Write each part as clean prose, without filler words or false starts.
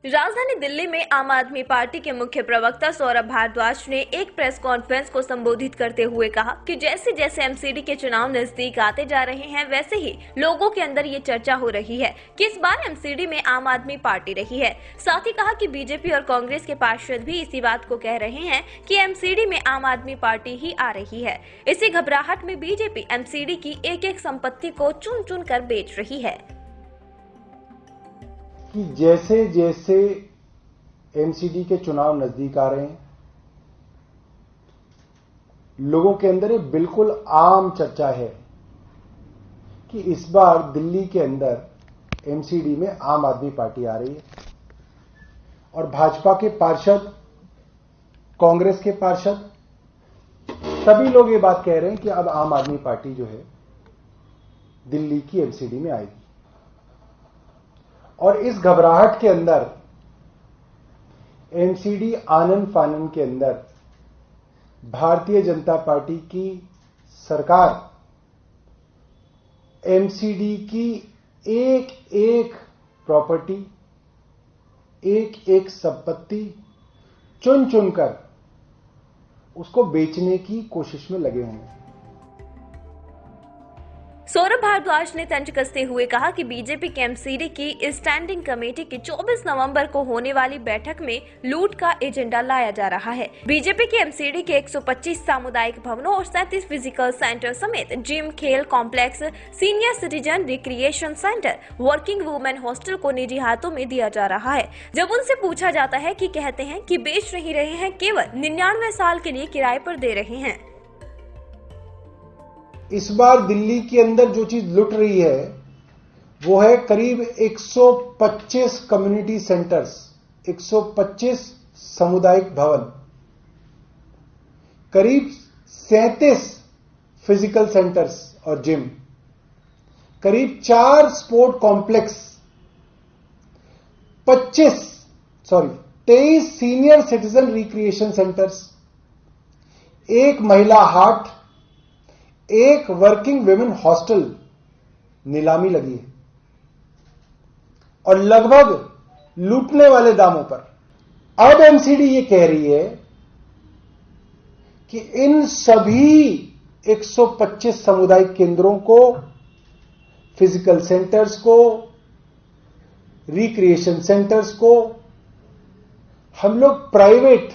राजधानी दिल्ली में आम आदमी पार्टी के मुख्य प्रवक्ता सौरभ भारद्वाज ने एक प्रेस कॉन्फ्रेंस को संबोधित करते हुए कहा कि जैसे जैसे एमसीडी के चुनाव नजदीक आते जा रहे हैं, वैसे ही लोगों के अंदर ये चर्चा हो रही है कि इस बार एमसीडी में आम आदमी पार्टी रही है। साथ ही कहा कि बीजेपी और कांग्रेस के पार्षद भी इसी बात को कह रहे हैं कि एमसीडी में आम आदमी पार्टी ही आ रही है। इसी घबराहट में बीजेपी एमसीडी की एक एक संपत्ति को चुन चुन कर बेच रही है। कि जैसे जैसे एमसीडी के चुनाव नजदीक आ रहे हैं, लोगों के अंदर एक बिल्कुल आम चर्चा है कि इस बार दिल्ली के अंदर एमसीडी में आम आदमी पार्टी आ रही है और भाजपा के पार्षद, कांग्रेस के पार्षद, सभी लोग ये बात कह रहे हैं कि अब आम आदमी पार्टी जो है दिल्ली की एमसीडी में आएगी। और इस घबराहट के अंदर एमसीडी आनन फानन के अंदर भारतीय जनता पार्टी की सरकार एमसीडी की एक एक प्रॉपर्टी, एक एक संपत्ति चुन चुनकर उसको बेचने की कोशिश में लगे हुए हैं। सौरभ भारद्वाज ने तंज कसते हुए कहा कि बीजेपी के एमसीडी की स्टैंडिंग कमेटी की 24 नवंबर को होने वाली बैठक में लूट का एजेंडा लाया जा रहा है। बीजेपी के एमसीडी के 125 सामुदायिक भवनों और 37 फिजिकल सेंटर समेत जिम, खेल complex, senior citizen recreation centre, working women hostel को निजी हाथों में दिया जा रहा है। जब उनसे पूछा जाता है कि कहते हैं कि बेच नहीं रहे हैं, केवल 99 साल के लिए किराए पर दे रहे हैं। इस बार दिल्ली के अंदर जो चीज लुट रही है वो है करीब 125 कम्युनिटी सेंटर्स, 125 सामुदायिक भवन, करीब 37 फिजिकल सेंटर्स और जिम, करीब 4 sport complex, 23 senior citizen recreation centres, एक महिला हाट, एक वर्किंग वुमेन हॉस्टल नीलामी लगी है और लगभग लूटने वाले दामों पर। अब एमसीडी ये कह रही है कि इन सभी 125 सामुदायिक केंद्रों को, फिजिकल सेंटर्स को, रिक्रिएशन सेंटर्स को हम लोग प्राइवेट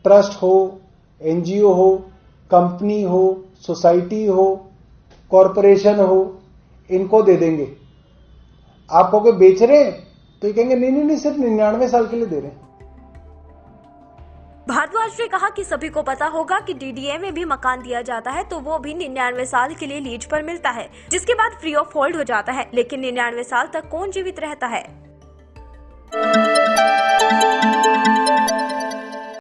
ट्रस्ट हो, एनजीओ हो, कंपनी हो, सोसाइटी हो, कॉरपोरेशन हो, इनको दे देंगे। आप कहोगे बेच रहे हैं तो ये कहेंगे नहीं, सिर्फ 99 साल के लिए दे रहे हैं। भारद्वाज ने कहा कि सभी को पता होगा कि डीडीए में भी मकान दिया जाता है तो वो भी 99 साल के लिए लीज पर मिलता है, जिसके बाद फ्री ऑफ होल्ड हो जाता है। लेकिन 99 साल तक कौन जीवित रहता है?